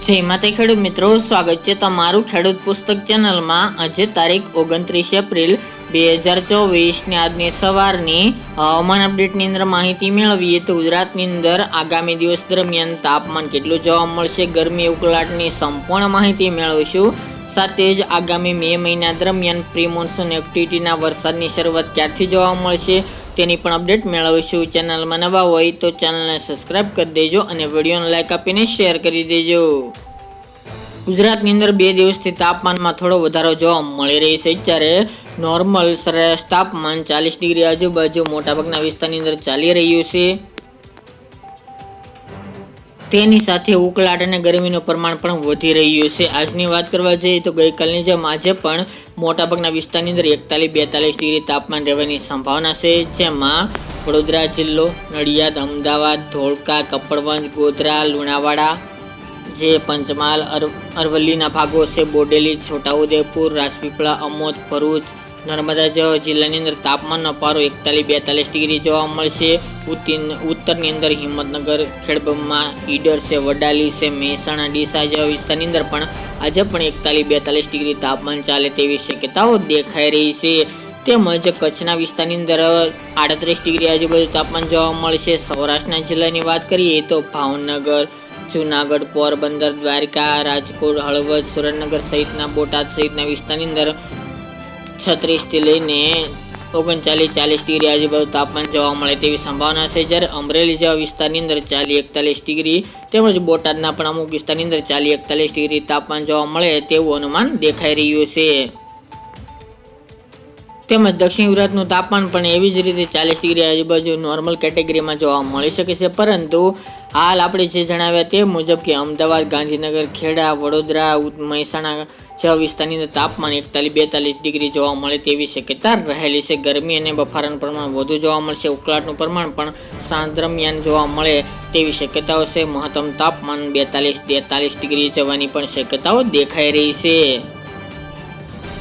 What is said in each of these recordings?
જય માતા ખેડૂત મિત્રો, સ્વાગત છે તમારું ખેડૂત પુસ્તક ચેનલમાં। આજે તારીખ 29 એપ્રિલ 2024 ની આજની સવારની હવામાન અપડેટની અંદર માહિતી મેળવીએ તો ગુજરાતની અંદર આગામી દિવસ દરમિયાન તાપમાન કેટલું જોવા મળશે, ગરમી ઉકળાટની સંપૂર્ણ માહિતી મેળવીશું। સાથે જ આગામી મે મહિના દરમિયાન પ્રી મોન્સૂન એક્ટિવિટીના વરસાદની શરૂઆત ક્યારથી જોવા મળશે તેની પણ અપડેટ મેળવીશું। ચેનલમાં નવા હોય તો ચેનલને સબસ્ક્રાઇબ કરી દેજો અને વિડીયોને લાઇક આપીને શેર કરી દેજો। ગુજરાતની અંદર 2 દિવસથી તાપમાનમાં થોડો વધારો જોવા મળી રહી છે। જ્યારે નોર્મલ સરેરાશ તાપમાન 40 ડિગ્રી આજુબાજુ મોટાભાગના વિસ્તારની અંદર ચાલી રહ્યું છે। તેની સાથે ઉકળાટ અને ગરમીનું પ્રમાણ પણ વધી રહ્યું છે। આજની વાત કરવા જઈએ તો ગઈકાલની જેમ આજે પણ મોટાભાગના વિસ્તારની અંદર 41-42 ડિગ્રી તાપમાન રહેવાની સંભાવના છે। જેમાં વડોદરા જિલ્લો, નડિયાદ, અમદાવાદ, ધોળકા, કપડવંજ, ગોધરા, લુણાવાડા, જે પંચમહાલ, અરવલ્લીના ભાગો છે, બોડેલી, છોટાઉદેપુર, રાજપીપળા, અમોદ, ભરૂચ, નર્મદા જેવા જિલ્લાની અંદર તાપમાનનો પારો 41-42 ડિગ્રી જોવા મળશે। ઉત્તરની અંદર હિંમતનગર, ખેડબ્રહ્મા, ઈડર છે, વડાલી છે, મહેસાણા, ડીસા જેવા વિસ્તારની અંદર પણ આજે પણ 41-42 ડિગ્રી તાપમાન ચાલે તેવી શક્યતાઓ દેખાઈ રહી છે। તેમજ કચ્છના વિસ્તારની અંદર 38 ડિગ્રી આજુબાજુ તાપમાન જોવા મળશે। સૌરાષ્ટ્રના જિલ્લાની વાત કરીએ તો ભાવનગર, જૂનાગઢ, પોરબંદર, દ્વારકા, રાજકોટ, હળવદ, સુરેન્દ્રનગર સહિતના બોટાદ સહિતના વિસ્તારની અંદર 36 થી લઈને 39-40 ડિગ્રી આજુબાજુ તાપમાન જોવા મળે તેવી સંભાવના છે। જ્યારે અમરેલી જેવા વિસ્તારની અંદર 40-41 ડિગ્રી તેમજ બોટાદના પણ અમુક વિસ્તારની અંદર 40-41 ડિગ્રી તાપમાન જોવા મળે તેવું અનુમાન દેખાઈ રહ્યું છે। તેમજ દક્ષિણ ગુજરાતનું તાપમાન પણ એવી જ રીતે 40 ડિગ્રી આજુબાજુ નોર્મલ કેટેગરીમાં જોવા મળી શકે છે। પરંતુ હાલ આપણે જે જણાવ્યા તે મુજબ કે અમદાવાદ, ગાંધીનગર, ખેડા, વડોદરા, મહેસાણા જેવા વિસ્તારની અંદર તાપમાન 41-42 ડિગ્રી જોવા મળે તેવી શક્યતા રહેલી છે। ગરમી અને બફારાનું પ્રમાણ વધુ જોવા મળશે। ઉકળાટનું પ્રમાણ પણ સાંજ દરમિયાન જોવા મળે તેવી શક્યતાઓ છે। મહત્તમ તાપમાન 42-43 ડિગ્રી જવાની પણ શક્યતાઓ દેખાઈ રહી છે।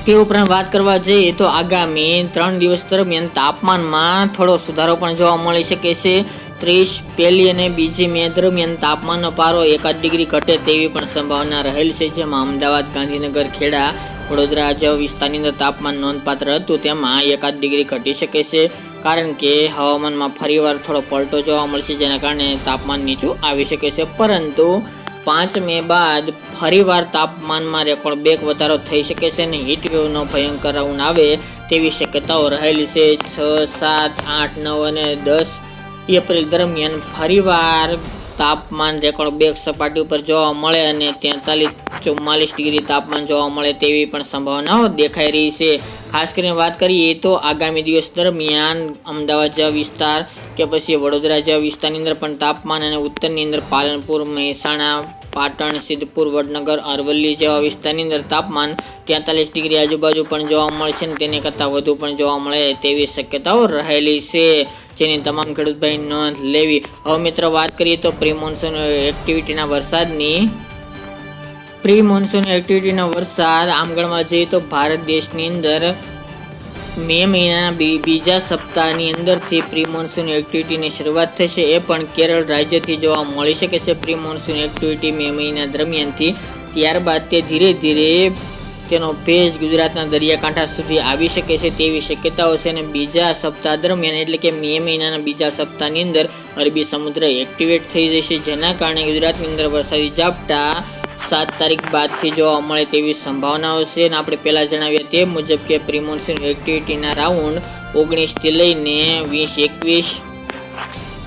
તે ઉપરાંત વાત કરવા જઈએ તો આગામી 3 દિવસ દરમિયાન તાપમાનમાં થોડો સુધારો પણ જોવા મળી શકે છે। 31 અને 2 મે દરમિયાન તાપમાનનો પારો 1 ડિગ્રી ઘટે તેવી પણ સંભાવના રહેલ છે। જેમાં અમદાવાદ, ગાંધીનગર, ખેડા, વડોદરા જેવા વિસ્તારની અંદર તાપમાન નોંધપાત્ર હતું તેમાં 1 ડિગ્રી ઘટી શકે છે। કારણ કે હવામાનમાં ફરીવાર થોડો પલટો જોવા મળશે જેના કારણે તાપમાન નીચું આવી શકે છે। પરંતુ 5 મે બાદ ફરીવાર તાપમાનમાં રેકોર્ડ બ્રેક વધારો થઈ શકે છે અને હીટવેવનો ભયંકર રાઉન્ડ આવે તેવી શક્યતાઓ રહેલી છે। 6, 7, 8, 9 અને 10 એપ્રિલ દરમિયાન ફરીવાર તાપમાન રેકોર્ડ બ્રેક સપાટી ઉપર જોવા મળે અને 43-44 ડિગ્રી તાપમાન જોવા મળે તેવી પણ સંભાવનાઓ દેખાઈ રહી છે। ખાસ કરીને વાત કરીએ તો આગામી દિવસ દરમિયાન અમદાવાદ જેવા વિસ્તાર કે પછી વડોદરા જેવા વિસ્તારની અંદર પણ તાપમાન અને ઉત્તરની અંદર પાલનપુર, મહેસાણા, પાટણ, સિદ્ધપુર, વડનગર, અરવલ્લી જેવા વિસ્તારની અંદર તાપમાન 43 ડિગ્રી આજુબાજુ પણ જોવા મળશે અને તેને કરતાં વધુ પણ જોવા મળે તેવી શક્યતાઓ રહેલી છે, જેની તમામ ખેડૂત ભાઈ નોંધ લેવી। હવે મિત્રો વાત કરીએ તો પ્રી મોન્સૂન એક્ટિવિટીના વરસાદની। પ્રી મોન્સૂન એક્ટિવિટીનો વરસાદ આમ ગણવા જઈએ તો ભારત દેશની અંદર મે મહિનાના બીજા સપ્તાહની અંદરથી પ્રી મોન્સૂન એક્ટિવિટીની શરૂઆત થશે। એ પણ કેરળ રાજ્યથી જોવા મળી શકે છે પ્રી મોન્સૂન એક્ટિવિટી મે મહિના દરમિયાનથી। ત્યારબાદ તે ધીરે ધીરે તેનો ભેજ ગુજરાતના દરિયાકાંઠા સુધી આવી શકે છે તેવી શક્યતાઓ છે અને બીજા સપ્તાહ દરમિયાન એટલે કે મે મહિનાના બીજા સપ્તાહની અંદર અરબી સમુદ્ર એક્ટિવેટ થઈ જશે, જેના કારણે ગુજરાતની અંદર વરસાદી ઝાપટા 7 તારીખ બાદથી જોવા મળે તેવી સંભાવનાઓ છે। અને આપણે પહેલાં જણાવ્યા તે મુજબ કે પ્રી મોન્સૂન એક્ટિવિટીના રાઉન્ડ 19 થી લઈને 20-21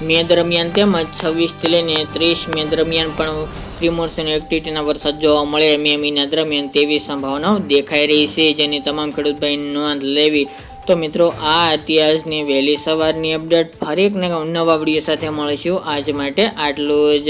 મે દરમિયાન તેમજ 26 થી લઈને 30 મે દરમિયાન પણ પ્રી મોન્સૂન એક્ટિવિટીના વરસાદ જોવા મળે મે મહિના દરમિયાન તેવી સંભાવનાઓ દેખાઈ રહી છે, જેની તમામ ખેડૂત ભાઈ નોંધ લેવી। તો મિત્રો આ અત્યારની વહેલી સવારની અપડેટ, ફરી એક નવા વિડીયો સાથે મળીશું। આજ માટે આટલું જ।